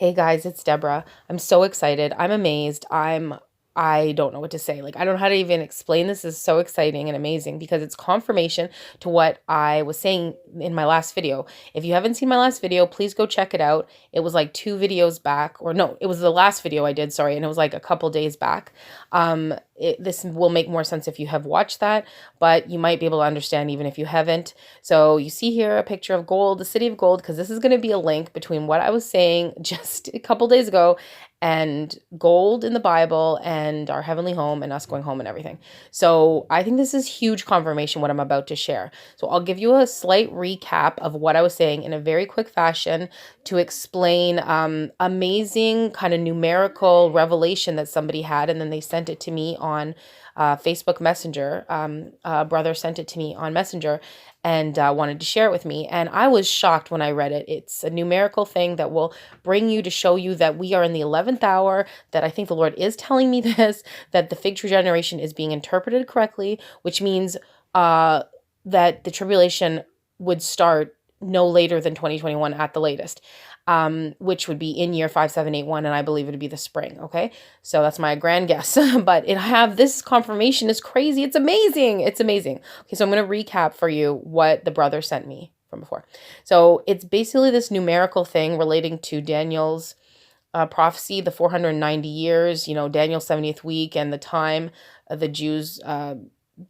Hey guys, it's Deborah. I'm so excited. I'm amazed. I don't know what to say. Like I don't know how to even explain this. This is so exciting and amazing because it's confirmation to what I was saying in my last video. If you haven't seen my last video, please go check it out. It was like 2 videos back, or no, it was the last video I did, sorry, and it was like a couple days back. This will make more sense if you have watched that, but you might be able to understand even if you haven't. So you see here a picture of gold, the city of gold, because this is going to be a link between what I was saying just a couple days ago and gold in the Bible and our heavenly home and us going home and everything. So I think this is huge confirmation what I'm about to share. So I'll give you a slight recap of what I was saying in a very quick fashion to explain amazing kind of numerical revelation that somebody had, and then they sent it to me on Facebook Messenger. A brother sent it to me on Messenger and wanted to share it with me. And I was shocked when I read it. It's a numerical thing that will bring you to show you that we are in the 11th hour, that I think the Lord is telling me this, that the fig tree generation is being interpreted correctly, which means that the tribulation would start no later than 2021 at the latest, which would be in year 5781, and I believe it would be the spring. Okay, so that's my grand guess, but this confirmation is crazy. It's amazing. It's amazing. Okay, so I'm going to recap for you what the brother sent me from before. So it's basically this numerical thing relating to Daniel's prophecy, the 490 years, Daniel's 70th week, and the time the Jews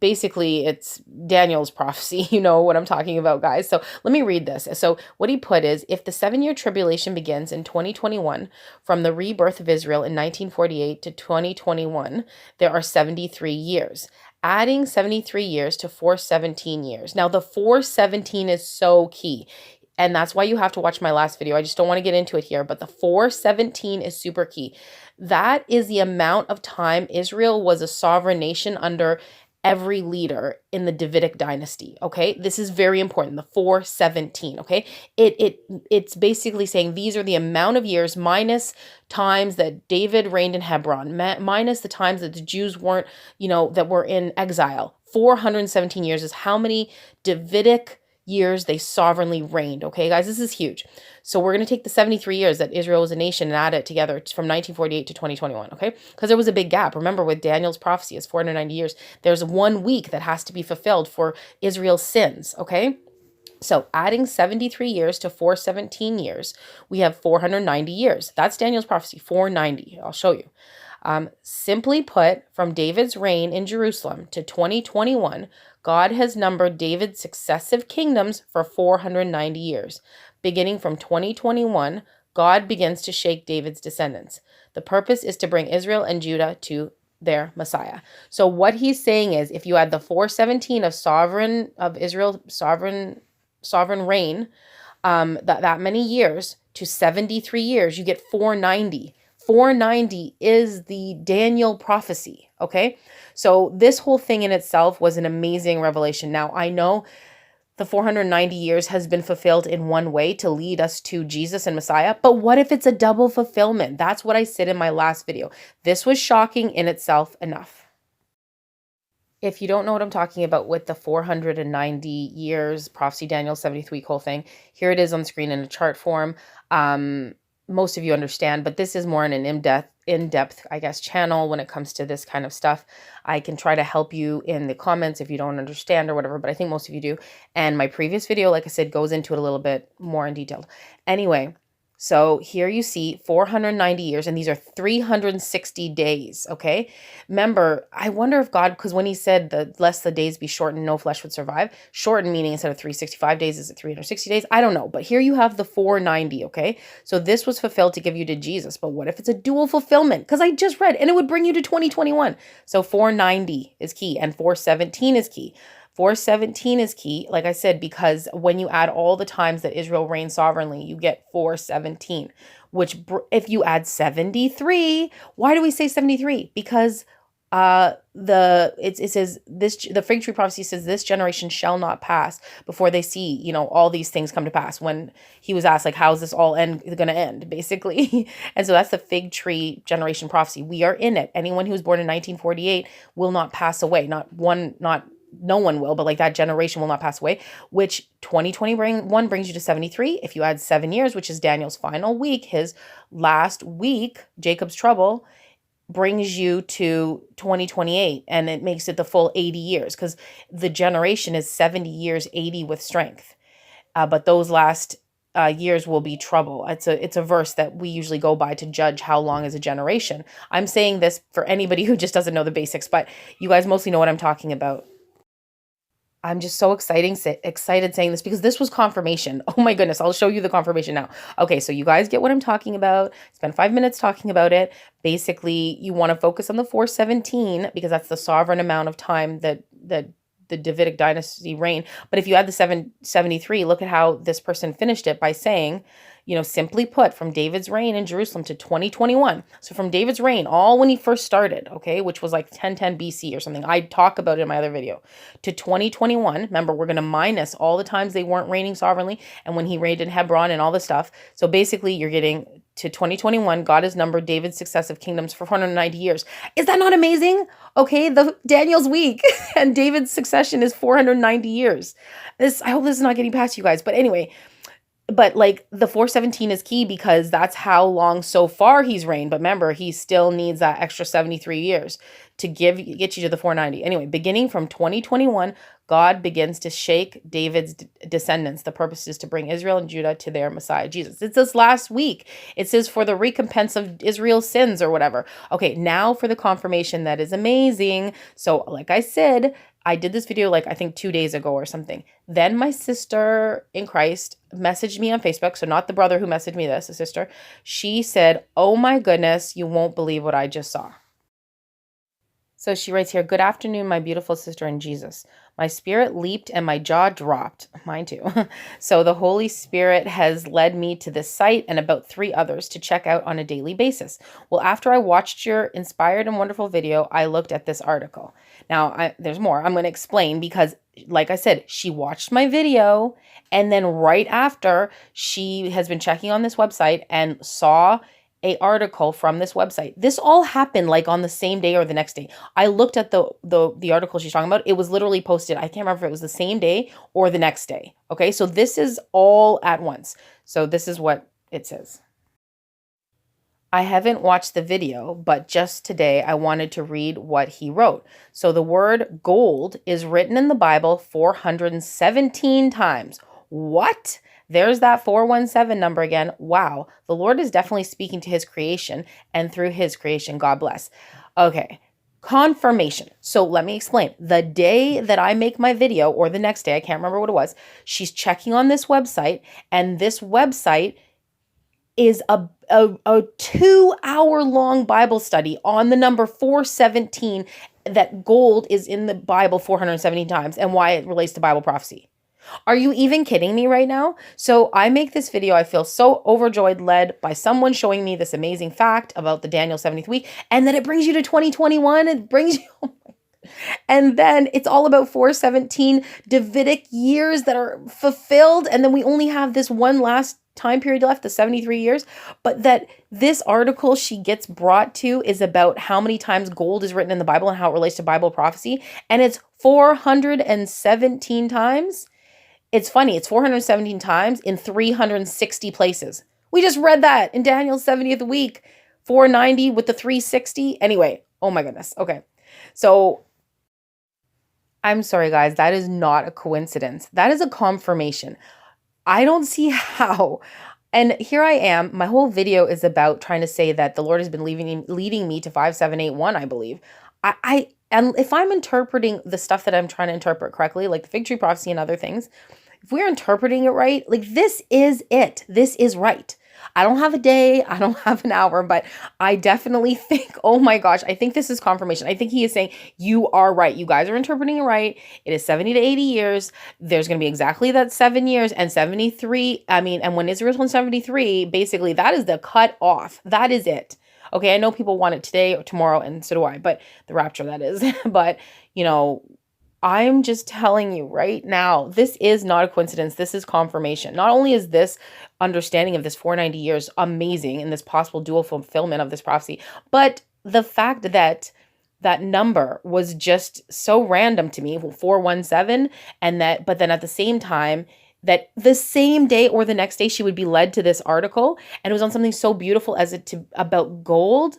basically it's Daniel's prophecy. You know what I'm talking about, guys. So let me read this. So what he put is, if the 7-year tribulation begins in 2021 from the rebirth of Israel in 1948 to 2021, there are 73 years. Adding 73 years to 417 years. Now the 417 is so key. And that's why you have to watch my last video. I just don't want to get into it here, but the 417 is super key. That is the amount of time Israel was a sovereign nation under every leader in the Davidic dynasty. Okay, this is very important. The 417. Okay, it's basically saying these are the amount of years minus times that David reigned in Hebron, minus the times that the Jews weren't, that were in exile. 417 years is how many Davidic years they sovereignly reigned. Okay, guys, this is huge. So we're going to take the 73 years that Israel was a nation and add it together from 1948 to 2021. Okay, because there was a big gap. Remember, with Daniel's prophecy, it's 490 years. There's 1 week that has to be fulfilled for Israel's sins. Okay, so adding 73 years to 417 years, we have 490 years. That's Daniel's prophecy, 490. I'll show you. Simply put, from David's reign in Jerusalem to 2021, God has numbered David's successive kingdoms for 490 years. Beginning from 2021, God begins to shake David's descendants. The purpose is to bring Israel and Judah to their Messiah. So what he's saying is, if you add the 417 of Israel's sovereign reign, that many years to 73 years, you get 490. 490 is the Daniel prophecy, okay? So this whole thing in itself was an amazing revelation. Now, I know the 490 years has been fulfilled in one way to lead us to Jesus and Messiah, but what if it's a double fulfillment? That's what I said in my last video. This was shocking in itself enough. If you don't know what I'm talking about with the 490 years prophecy, Daniel 70th week whole thing, here it is on screen in a chart form. Most of you understand, but this is more in an in-depth, I guess, channel when it comes to this kind of stuff. I can try to help you in the comments if you don't understand or whatever, but I think most of you do. And my previous video, like I said, goes into it a little bit more in detail. Anyway, so here you see 490 years, and these are 360 days, okay? Remember, I wonder if God, because when he said that lest the days be shortened, no flesh would survive, shortened meaning instead of 365 days, is it 360 days? I don't know, but here you have the 490, okay? So this was fulfilled to give you to Jesus, but what if it's a dual fulfillment? Because I just read, and it would bring you to 2021. So 490 is key, and 417 is key. 417 is key, like I said, because when you add all the times that Israel reigned sovereignly, you get 417, which if you add 73, why do we say 73? Because it says this, the fig tree prophecy says this generation shall not pass before they see, all these things come to pass. When he was asked, like, how's this all going to end, basically. And so that's the fig tree generation prophecy. We are in it. Anyone who was born in 1948 will not pass away. Not no one will, but like that generation will not pass away, which 2021 brings you to 73. If you add 7 years, which is Daniel's final week, his last week, Jacob's trouble, brings you to 2028, and it makes it the full 80 years because the generation is 70 years, 80 with strength. But those last years will be trouble. It's a verse that we usually go by to judge how long is a generation. I'm saying this for anybody who just doesn't know the basics, but you guys mostly know what I'm talking about. I'm just so excited saying this because this was confirmation. Oh my goodness, I'll show you the confirmation now. Okay, so you guys get what I'm talking about. Spend 5 minutes talking about it. Basically, you want to focus on the 417 because that's the sovereign amount of time that the Davidic dynasty reign. But if you add the 773, look at how this person finished it by saying, simply put, from David's reign in Jerusalem to 2021. So from David's reign, all when he first started, okay, which was like 1010 BC or something. I talk about it in my other video. To 2021, remember, we're going to minus all the times they weren't reigning sovereignly and when he reigned in Hebron and all this stuff. So basically, you're getting to 2021, God has numbered David's successive kingdoms for 490 years. Is that not amazing? Okay, the Daniel's week and David's succession is 490 years. I hope this is not getting past you guys. But anyway, but like the 417 is key because that's how long so far he's reigned. But remember, he still needs that extra 73 years to get you to the 490. Anyway, beginning from 2021, God begins to shake David's descendants. The purpose is to bring Israel and Judah to their Messiah, Jesus. It's this last week. It says for the recompense of Israel's sins or whatever. Okay, now for the confirmation that is amazing. So like I said, I did this video like I think 2 days ago or something. Then my sister in Christ messaged me on Facebook. So not the brother who messaged me this, the sister. She said, "Oh my goodness, you won't believe what I just saw." So she writes here, "Good afternoon, my beautiful sister in Jesus. My spirit leaped and my jaw dropped." Mine too. "So the Holy Spirit has led me to this site and about 3 others to check out on a daily basis. Well, after I watched your inspired and wonderful video, I looked at this article." Now, there's more. I'm going to explain because, like I said, she watched my video and then right after she has been checking on this website and saw a article from this website. This all happened like on the same day or the next day. I looked at the article she's talking about. It was literally posted. I can't remember if it was the same day or the next day. Okay, so this is all at once. So this is what it says. "I haven't watched the video, but just today I wanted to read what he wrote. So the word gold is written in the Bible 417 times. What? There's that 417 number again. Wow. The Lord is definitely speaking to his creation and through his creation. God bless." Okay. Confirmation. So let me explain. The day that I make my video or the next day, I can't remember what it was, she's checking on this website and this website is a 2-hour-long Bible study on the number 417, that gold is in the Bible 417 times and why it relates to Bible prophecy. Are you even kidding me right now? So I make this video. I feel so overjoyed, led by someone showing me this amazing fact about the Daniel 70th week, and then it brings you to 2021. It brings you... And then it's all about 417 Davidic years that are fulfilled. And then we only have this one last time period left, the 73 years. But that this article she gets brought to is about how many times gold is written in the Bible and how it relates to Bible prophecy. And it's 417 times. It's funny. It's 417 times in 360 places. We just read that in Daniel's 70th week, 490 with the 360. Anyway, oh my goodness. Okay. So I'm sorry, guys. That is not a coincidence. That is a confirmation. I don't see how. And here I am. My whole video is about trying to say that the Lord has been leading me to 5781, I believe. And if I'm interpreting the stuff that I'm trying to interpret correctly, like the fig tree prophecy and other things, if we're interpreting it right, like this is it. This is right. I don't have a day, I don't have an hour, but I definitely think, oh my gosh, I think this is confirmation. I think he is saying, you are right. You guys are interpreting it right. It is 70 to 80 years. There's going to be exactly that 7 years and 73. And when Israel's on 73, basically that is the cut off. That is it. Okay, I know people want it today or tomorrow, and so do I, but the rapture, that is. But, I'm just telling you right now, this is not a coincidence. This is confirmation. Not only is this understanding of this 490 years amazing and this possible dual fulfillment of this prophecy, but the fact that that number was just so random to me, 417, and that, but then at the same time, that the same day or the next day she would be led to this article, and it was on something so beautiful as it to about gold.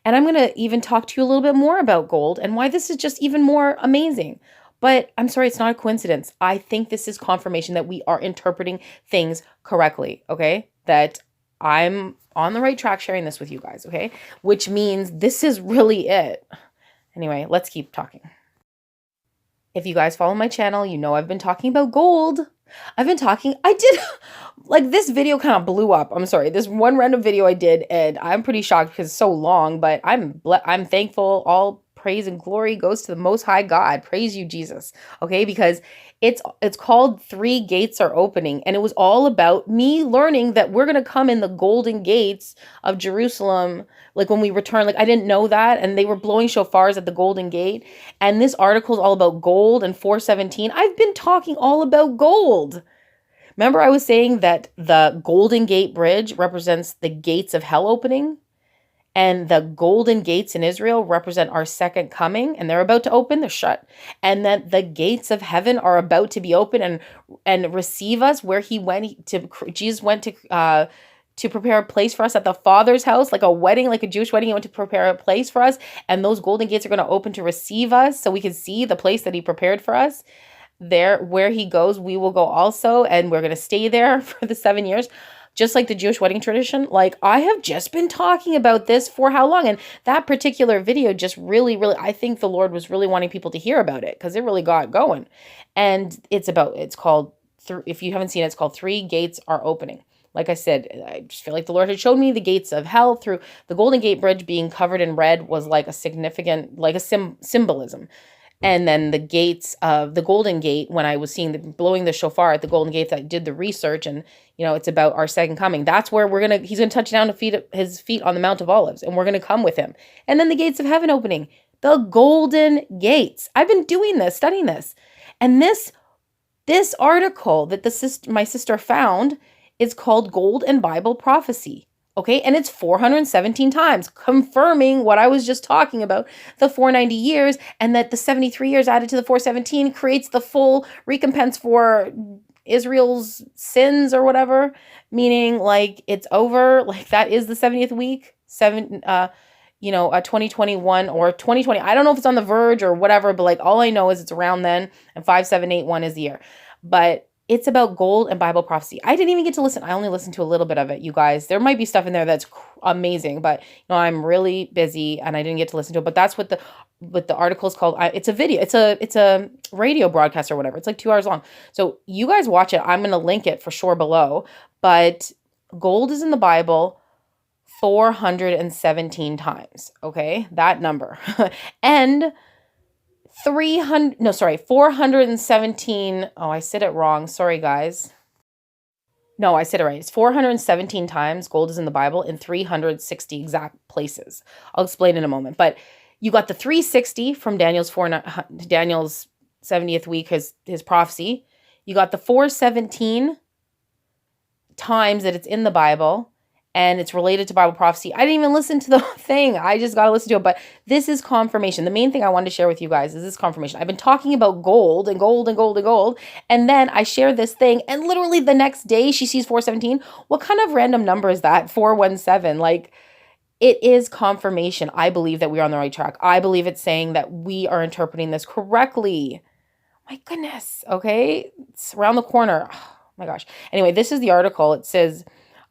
And I'm going to even talk to you a little bit more about gold and why this is just even more amazing. But I'm sorry, it's not a coincidence. I think this is confirmation that we are interpreting things correctly, okay? That I'm on the right track sharing this with you guys, okay? Which means this is really it. Anyway, let's keep talking. If you guys follow my channel, you know I've been talking about gold. I did, like, this video kind of blew up. I'm sorry. This one random video I did, and I'm pretty shocked because it's so long, but I'm thankful. All praise and glory goes to the Most High God. Praise you, Jesus. Okay, because it's called Three Gates Are Opening, and it was all about me learning that we're gonna come in the golden gates of Jerusalem, like when we return. Like, I didn't know that, and they were blowing shofars at the Golden Gate. And this article is all about gold and 417. I've been talking all about gold. Remember, I was saying that the Golden Gate Bridge represents the gates of hell opening, and the golden gates in Israel represent our second coming, and they're about to open, they're shut. And then the gates of heaven are about to be open and receive us, where Jesus went to prepare a place for us at the Father's house, like a wedding, like a Jewish wedding. He went to prepare a place for us, and those golden gates are going to open to receive us, so we can see the place that he prepared for us. There, where he goes, we will go also, and we're going to stay there for the 7 years. Just like the Jewish wedding tradition. Like, I have just been talking about this for how long? And that particular video just really, I think the Lord was really wanting people to hear about it, because it really got going. And it's called, if you haven't seen it, it's called Three Gates Are Opening. Like I said, I just feel like the Lord had showed me the gates of hell through the Golden Gate Bridge being covered in red was like a significant, like a symbolism. And then the gates of the Golden Gate, when I was seeing blowing the shofar at the Golden Gate, I did the research, and it's about our second coming. That's where he's gonna touch down his feet on the Mount of Olives, and we're gonna come with him. And then the gates of heaven opening, the golden gates. I've been doing this, studying this, and this article that my sister found is called Gold and Bible Prophecy. Okay, and it's 417 times, confirming what I was just talking about, the 490 years, and that the 73 years added to the 417 creates the full recompense for Israel's sins or whatever, meaning like it's over, like that is the 70th week, 2021 or 2020. I don't know if it's on the verge or whatever, but like all I know is it's around then, and 5781 is the year. But it's about gold and Bible prophecy. I didn't even get to listen. I only listened to a little bit of it, you guys. There might be stuff in there that's amazing, but I'm really busy and I didn't get to listen to it. But that's what the article is called. It's a video. It's a radio broadcast or whatever. It's like 2 hours long. So you guys watch it. I'm going to link it for sure below. But gold is in the Bible 417 times. Okay, that number. And 417. Oh, I said it wrong. Sorry, guys. No, I said it right. It's 417 times gold is in the Bible in 360 exact places. I'll explain in a moment. But you got the 360 from Daniel's 70th week, his prophecy. You got the 417 times that it's in the Bible, and it's related to Bible prophecy. I didn't even listen to the thing. I just got to listen to it. But this is confirmation. The main thing I wanted to share with you guys is this confirmation. I've been talking about gold and gold and gold and gold. And then I share this thing, and literally the next day she sees 417. What kind of random number is that? 417. Like, it is confirmation. I believe that we're on the right track. I believe it's saying that we are interpreting this correctly. My goodness. Okay. It's around the corner. Oh my gosh. Anyway, this is the article. It says,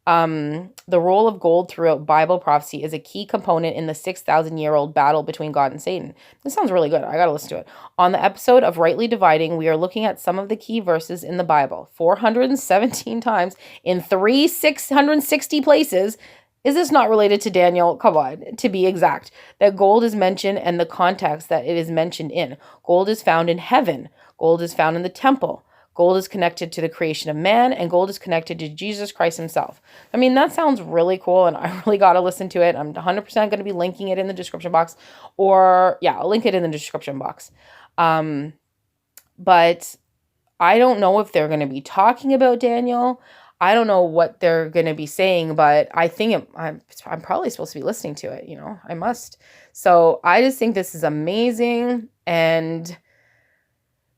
the role of gold throughout Bible prophecy is a key component in the 6,000-year-old battle between God and Satan. This sounds really good. I got to listen to it. On the episode of Rightly Dividing, we are looking at some of the key verses in the Bible. 417 times in 660 places. Is this not related to Daniel? Come on, to be exact. That gold is mentioned and the context that it is mentioned in. Gold is found in heaven. Gold is found in the temple. Gold is connected to the creation of man, and gold is connected to Jesus Christ himself. I mean, that sounds really cool, and I really got to listen to it. I'm 100% going to be linking it in the description box, I'll link it in the description box. But I don't know if they're going to be talking about Daniel. I don't know what they're going to be saying, but I think I'm probably supposed to be listening to it. I must. So I just think this is amazing. And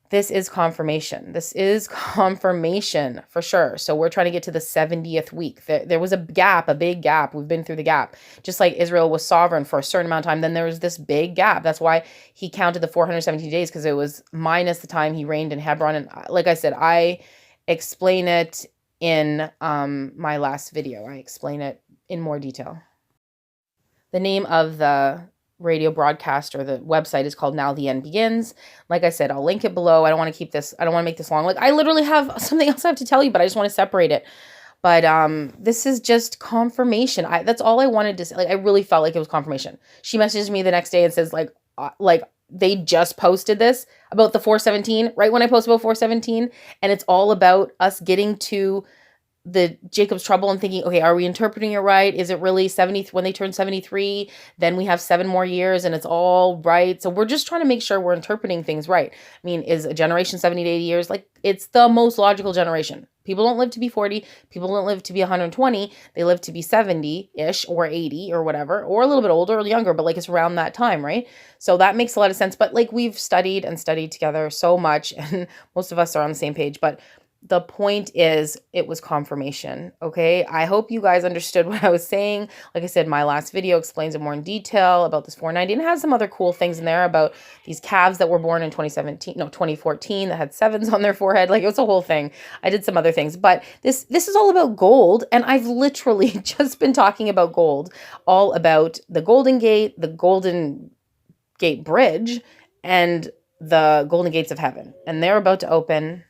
this is confirmation. This is confirmation for sure. So we're trying to get to the 70th week. There was a gap, a big gap. We've been through the gap. Just like Israel was sovereign for a certain amount of time, then there was this big gap. That's why he counted the 417 days, because it was minus the time he reigned in Hebron. And like I said, I explain it in my last video. I explain it in more detail. The name of the radio broadcast or the website is called Now the End Begins. Like I said, I'll link it below. I don't want to make this long. Like, I literally have something else I have to tell you, but I just want to separate it. But this is just confirmation. That's all I wanted to say. Like, I really felt like it was confirmation. She messaged me the next day and says, like they just posted this about the 417, right when I posted about 417, and it's all about us getting to the Jacob's trouble and thinking, okay, are we interpreting it right? Is it really 70 when they turn 73? Then we have 7 more years and it's all right. So we're just trying to make sure we're interpreting things right. I mean, is a generation 70 to 80 years? Like, it's the most logical generation. People don't live to be 40. People don't live to be 120. They live to be 70-ish or 80 or whatever, or a little bit older or younger, but like it's around that time, right? So that makes a lot of sense. But like, we've studied together so much, and most of us are on the same page. But the point is, it was confirmation, okay? I hope you guys understood what I was saying. Like I said, my last video explains it more in detail about this 490, and it has some other cool things in there about these calves that were born in 2014 that had 7s on their forehead. Like, it was a whole thing. I did some other things, but this is all about gold, and I've literally just been talking about gold, all about the Golden Gate, the Golden Gate Bridge, and the Golden Gates of Heaven, and they're about to open.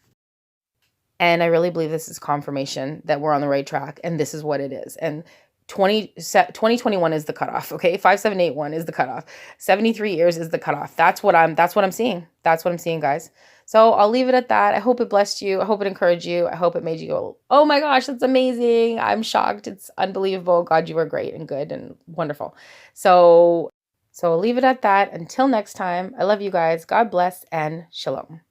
And I really believe this is confirmation that we're on the right track, and this is what it is. And 2021 is the cutoff, okay? 5781 is the cutoff. 73 years is the cutoff. That's what I'm seeing. That's what I'm seeing, guys. So I'll leave it at that. I hope it blessed you. I hope it encouraged you. I hope it made you go, oh my gosh, that's amazing. I'm shocked. It's unbelievable. God, you are great and good and wonderful. So I'll leave it at that. Until next time, I love you guys. God bless and shalom.